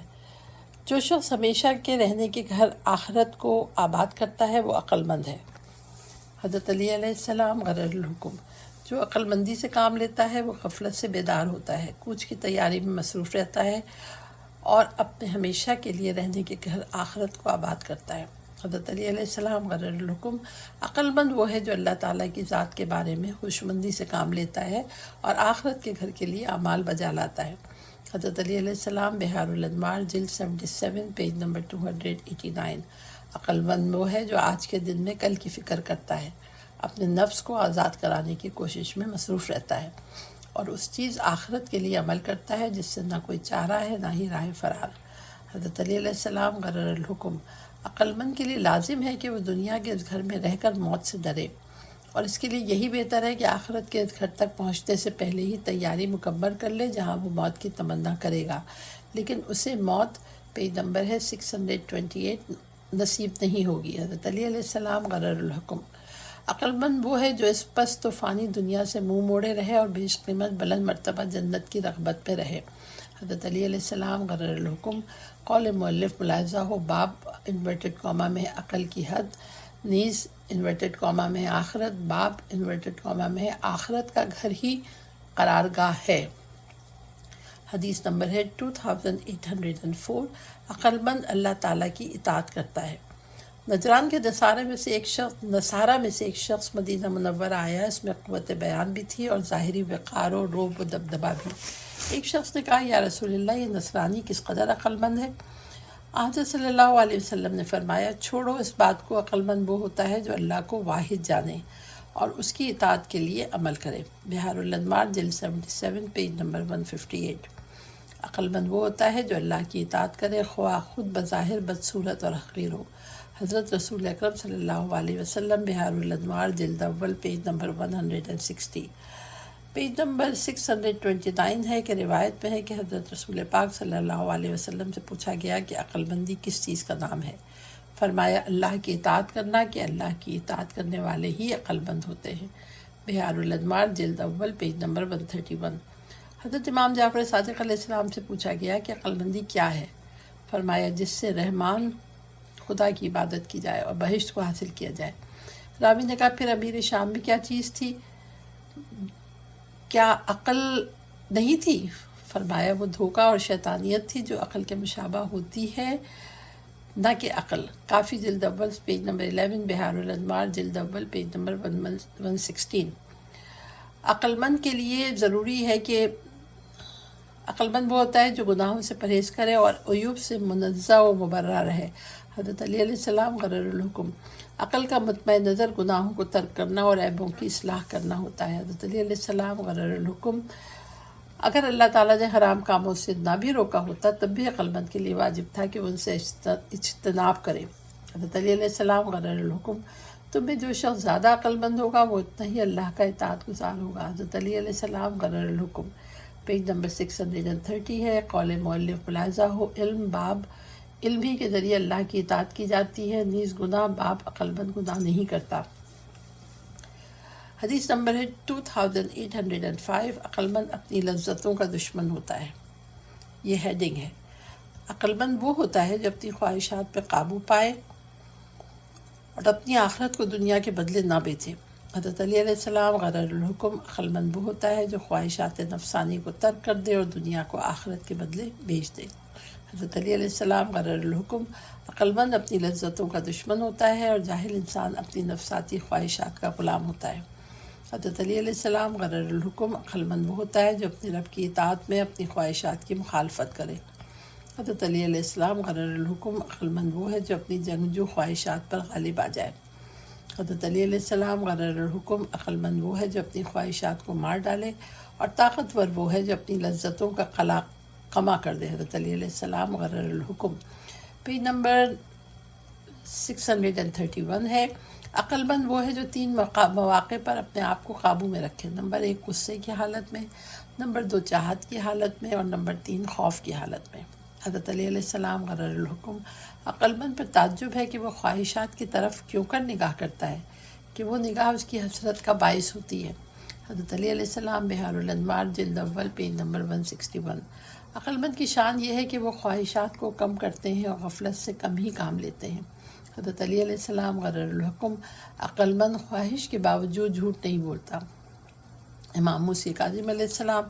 جو شخص ہمیشہ کے رہنے کے گھر آخرت کو آباد کرتا ہے وہ عقل مند ہے۔ حضرت علی علیہ السلام غرر الحکم جو عقل مندی سے کام لیتا ہے وہ غفلت سے بیدار ہوتا ہے، کوچ کی تیاری میں مصروف رہتا ہے اور اپنے ہمیشہ کے لیے رہنے کے گھر آخرت کو آباد کرتا ہے۔ حضرت علی علیہ السلام غرر الحکم، عقل مند وہ ہے جو اللہ تعالیٰ کی ذات کے بارے میں ہوشمندی سے کام لیتا ہے اور آخرت کے گھر کے لیے اعمال بجا لاتا ہے۔ حضرت علی علیہ السلام بحار الانوار جلد 77 پیج نمبر 289۔ عقل مند وہ ہے جو آج کے دن میں کل کی فکر کرتا ہے، اپنے نفس کو آزاد کرانے کی کوشش میں مصروف رہتا ہے اور اس چیز آخرت کے لیے عمل کرتا ہے جس سے نہ کوئی چارہ ہے نہ ہی راہ فرار۔ حضرت علی علیہ السلام غرر الحکم، عقل مند کے لیے لازم ہے کہ وہ دنیا کے اس گھر میں رہ کر موت سے ڈرے، اور اس کے لیے یہی بہتر ہے کہ آخرت کے اس گھر تک پہنچنے سے پہلے ہی تیاری مکمل کر لے جہاں وہ موت کی تمنا کرے گا، لیکن اسے موت، پیج نمبر ہے 628، نصیب نہیں ہوگی۔ حضرت علی علیہ السلام غرر الحکم، عقل مند وہ ہے جو اس پست و فانی دنیا سے منہ موڑے رہے اور بیش قیمت بلند مرتبہ جنت کی رغبت میں رہے۔ حضرت علی علیہ السلام غرر الحکم، قول مؤلف ملاحظہ ہو، باب انورٹڈ کامہ میں عقل کی حد، نیز انورٹڈ کامہ میں آخرت، باب انورٹڈ کامہ میں آخرت کا گھر ہی قرارگاہ ہے۔ حدیث نمبر ہے 2804۔ عقل مند اللہ تعالیٰ کی اطاعت کرتا ہے۔ نجران کے نصارہ میں سے ایک شخص مدینہ منورہ آیا، اس میں قوت بیان بھی تھی اور ظاہری وقار و رعب و دبدبہ بھی۔ ایک شخص نے کہا، یا رسول اللہ، یہ نصرانی کس قدر عقل مند ہے؟ حضرت صلی اللہ علیہ وسلم نے فرمایا، چھوڑو اس بات کو، عقل مند وہ ہوتا ہے جو اللہ کو واحد جانے اور اس کی اطاعت کے لیے عمل کرے۔ بحار الانوار جلد 77 پیج نمبر 158۔ عقل مند وہ ہوتا ہے جو اللہ کی اطاعت کرے، خواہ خود بظاہر بدصورت اور حقیر ہو۔ حضرت رسول اکرم صلی اللہ علیہ وسلم بحار الانوار جلد اول پیج نمبر 160۔ پیج نمبر 629 ہے کہ روایت میں ہے کہ حضرت رسول پاک صلی اللہ علیہ وسلم سے پوچھا گیا کہ عقل مندی کس چیز کا نام ہے؟ فرمایا، اللہ کی اطاعت کرنا، کہ اللہ کی اطاعت کرنے والے ہی عقل مند ہوتے ہیں۔ بحار الانوار جلد اول پیج نمبر 131۔ حضرت امام جعفر صادق علیہ السلام سے پوچھا گیا کہ عقل مندی کیا ہے؟ فرمایا، جس سے رحمان خدا کی عبادت کی جائے اور بہشت کو حاصل کیا جائے۔ راوی نے کہا، پھر امیر شام میں کیا چیز تھی؟ کیا عقل نہیں تھی؟ فرمایا، وہ دھوکہ اور شیطانیت تھی جو عقل کے مشابہ ہوتی ہے، نہ کہ عقل۔ کافی جلد اول پیج نمبر 11، بحار الانوار جلد اول پیج نمبر 116۔ عقل مند کے لیے ضروری ہے کہ عقل مند وہ ہوتا ہے جو گناہوں سے پرہیز کرے اور عیوب سے منزہ و مبرہ رہے۔ حضرت علی علیہ السلام غرر الحکم، عقل کا مطمئن نظر گناہوں کو ترک کرنا اور عیبوں کی اصلاح کرنا ہوتا ہے۔ حضرت علی علیہ السلام غرر الحکم، اگر اللہ تعالیٰ نے حرام کاموں سے نہ بھی روکا ہوتا تب بھی عقل مند کے لیے واجب تھا کہ ان سے اجتناب کرے۔ حضرت علی علیہ السلام غرر الحکم، تم میں جو شخص زیادہ عقل مند ہوگا وہ اتنا ہی اللہ کا اطاعت گزار ہوگا۔ حضرت علی علیہ السلام غرر الحکم، پیج نمبر 630 ہے۔ قول مؤلف ملاحظہ ہو، علم، باب علم ہی کے ذریعے اللہ کی اطاعت کی جاتی ہے، نیز گناہ، باب عقل مند گناہ نہیں کرتا۔ حدیث نمبر ہے 2805۔ عقل مند اپنی لذتوں کا دشمن ہوتا ہے۔ یہ ہیڈنگ ہے۔ عقل مند وہ ہوتا ہے جو اپنی خواہشات پہ قابو پائے اور اپنی آخرت کو دنیا کے بدلے نہ بیچے۔ حضرت علی علیہ السلام غرر الحکم، عقل مند وہ ہوتا ہے جو خواہشات نفسانی کو ترک کر دے اور دنیا کو آخرت کے بدلے بیچ دے۔ حضرت علی علیہ السلام غرر الحکم، عقل مند اپنی لذتوں کا دشمن ہوتا ہے اور جاہل انسان اپنی نفساتی خواہشات کا غلام ہوتا ہے۔ حضرت علی علیہ السلام غرر الحکم، عقل مند وہ ہوتا ہے جو اپنے رب کی اطاعت میں اپنی خواہشات کی مخالفت کرے۔ حضرت علی علیہ السلام غرر الحکم، عقل مند وہ ہے جو اپنی جنگجو خواہشات پر غالب آ جائے۔ حضرت علی علیہ السلام غرر الحکم، عقل مند وہ ہے جو اپنی خواہشات کو مار ڈالے، اور طاقتور وہ ہے جو اپنی لذتوں کا قمع کر دے۔ حضرت علی علیہ السلام غرر الحکم، پیج نمبر 631 ہے۔ عقل مند وہ ہے جو 3 مواقع پر اپنے آپ کو قابو میں رکھے۔ نمبر 1 غصے کی حالت میں، نمبر 2 چاہت کی حالت میں، اور نمبر 3 خوف کی حالت میں۔ حضرت علی علیہ السلام غرر الحکم، عقل مند پر تعجب ہے کہ وہ خواہشات کی طرف کیوں کر نگاہ کرتا ہے کہ وہ نگاہ اس کی حسرت کا باعث ہوتی ہے۔ حضرت علی علیہ السلام بحار الانوار جلد اول پیج نمبر 161۔ عقل مند کی شان یہ ہے کہ وہ خواہشات کو کم کرتے ہیں اور غفلت سے کم ہی کام لیتے ہیں۔ حضرت علی علیہ السلام غرر الحکم، عقل مند خواہش کے باوجود جھوٹ نہیں بولتا۔ امام موسی کاظم علیہ السلام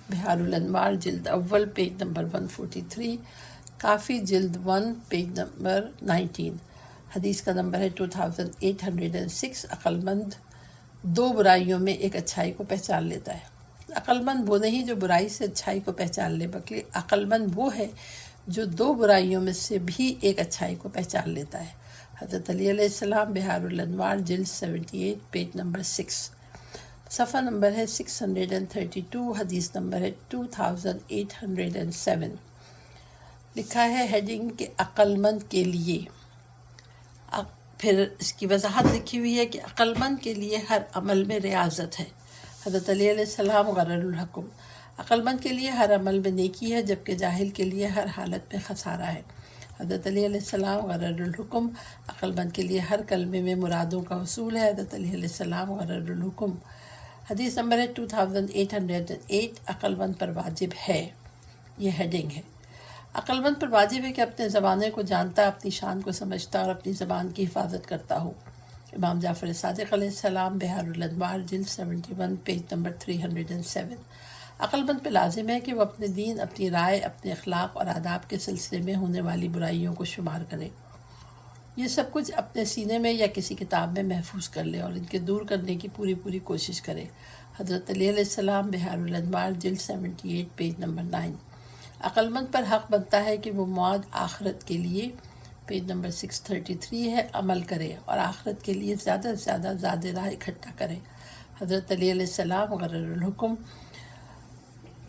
بحار الانوار جلد اول پیج نمبر 143۔ کافی جلد 1 پیج نمبر 19. حدیث کا نمبر ہے 2806. عقل مند 2 برائیوں میں ایک اچھائی کو پہچان لیتا ہے. عقل مند وہ نہیں جو برائی سے اچھائی کو پہچان لے، بلکہ عقل مند وہ ہے جو 2 برائیوں میں سے بھی ایک اچھائی کو پہچان لیتا ہے. حضرت علی علیہ السلام، بہار الانوار، جلد 78، پیج نمبر 6. صفحہ نمبر ہے 632. حدیث نمبر ہے 2807. لکھا ہے ہیڈنگ کے عقل مند کے لیے. پھر اس کی وضاحت لکھی ہوئی ہے کہ عقل مند کے لیے ہر عمل میں ریاضت ہے. حضرت علی علیہ السلام غرر الحکم. عقل مند کے لیے ہر عمل میں نیکی ہے، جبکہ جاہل کے لیے ہر حالت میں خسارہ ہے. حضرت علی علیہ السلام غرر الحکم. عقل مند کے لیے ہر کلمے میں مرادوں کا حصول ہے. حضرت علی علیہ السلام غرر الحکم. حدیث نمبر ہے 2808. عقل مند پر واجب ہے. یہ ہیڈنگ ہے. عقل مند پر واجب ہے کہ اپنے زمانے کو جانتا، اپنی شان کو سمجھتا اور اپنی زبان کی حفاظت کرتا ہو. امام جعفر صادق علیہ السلام، بہار الانوار، جلد 71، پیج نمبر 307. عقل مند پہ لازم ہے کہ وہ اپنے دین، اپنی رائے، اپنے اخلاق اور آداب کے سلسلے میں ہونے والی برائیوں کو شمار کرے. یہ سب کچھ اپنے سینے میں یا کسی کتاب میں محفوظ کر لے اور ان کے دور کرنے کی پوری کوشش کرے. حضرت علی علیہ السلام، بہار الانوار، جلد 78، پیج نمبر 9. عقل مند پر حق بنتا ہے کہ وہ معاد آخرت کے لیے، پیج نمبر 633 ہے، عمل کرے اور آخرت کے لیے زیادہ سے زیادہ زاد راہ اکٹھا کرے. حضرت علی علیہ السلام غرر الحکم.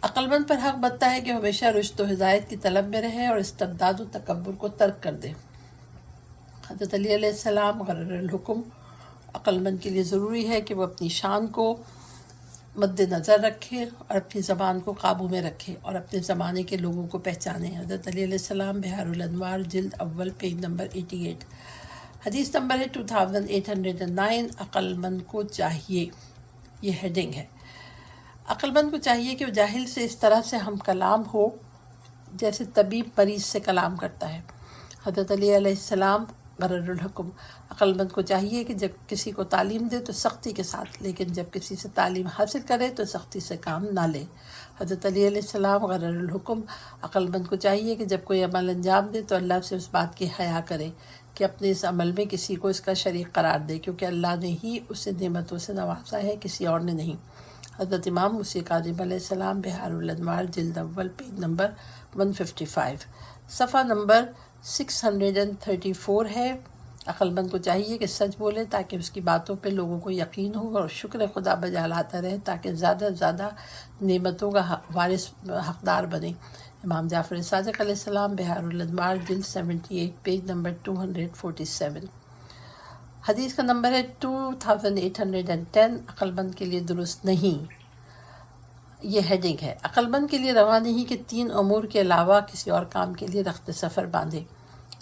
عقل مند پر حق بنتا ہے کہ ہمیشہ رشد و ہدایت کی طلب میں رہے اور استبداد و تکبر کو ترک کر دے. حضرت علی علیہ السلام غرر الحکم. عقل مند کے لیے ضروری ہے کہ وہ اپنی شان کو مد نظر رکھے اور اپنی زبان کو قابو میں رکھے اور اپنے زمانے کے لوگوں کو پہچانے. حضرت علی علیہ السلام، بہار الانوار، جلد اول، پیج نمبر 88. حدیث نمبر ہے 2809. عقل مند کو چاہیے. یہ ہیڈنگ ہے. عقل مند کو چاہیے کہ وہ جاہل سے اس طرح سے ہم کلام ہو جیسے طبیب مریض سے کلام کرتا ہے. حضرت علی علیہ السلام غرر الحکم. عقل مند کو چاہیے کہ جب کسی کو تعلیم دے تو سختی کے ساتھ، لیکن جب کسی سے تعلیم حاصل کرے تو سختی سے کام نہ لے. حضرت علی علیہ السلام غرر الحکم. عقل مند کو چاہیے کہ جب کوئی عمل انجام دے تو اللہ سے اس بات کی حیا کرے کہ اپنے اس عمل میں کسی کو اس کا شریک قرار دے، کیونکہ اللہ نے ہی اسے نعمتوں سے نوازا ہے، کسی اور نے نہیں. حضرت امام موسیٰ کاظم علیہ السلام، بہار الانوار، جلد اول، پیج نمبر 155. صفحہ نمبر 634 ہے. عقل مند کو چاہیے کہ سچ بولے تاکہ اس کی باتوں پہ لوگوں کو یقین ہو اور شکر خدا بجا لاتا رہے تاکہ زیادہ سے زیادہ نعمتوں کا وارث حقدار بنے. امام جعفر صادق علیہ السلام، بہار الانوار، جلد 78، پیج نمبر 247. حدیث کا نمبر ہے 2810. عقل مند کے لیے درست نہیں. یہ ہیڈنگ ہے. عقل مند کے لیے روا نہیں کہ 3 امور کے علاوہ کسی اور کام کے لیے رخت سفر باندھے.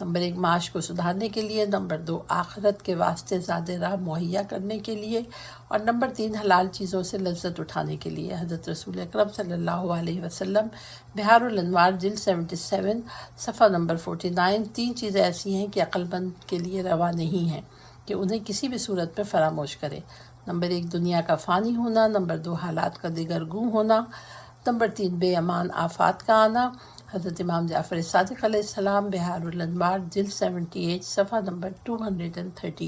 نمبر 1 معاش کو سدھارنے کے لیے، نمبر 2 آخرت کے واسطے زاد راہ مہیا کرنے کے لیے، اور نمبر 3 حلال چیزوں سے لذت اٹھانے کے لیے. حضرت رسول اکرم صلی اللہ علیہ وسلم، بہار الانوار، جلد 77، صفحہ نمبر 49. 3 چیزیں ایسی ہیں کہ عقل مند کے لیے روا نہیں ہیں کہ انہیں کسی بھی صورت میں فراموش کرے. نمبر 1 دنیا کا فانی ہونا، نمبر 2 حالات کا دیگرگوں ہونا، نمبر 3 بے امان آفات کا آنا. حضرت امام جعفر صادق علیہ السلام، بہار الانوار، جلد 78، صفحہ نمبر 238.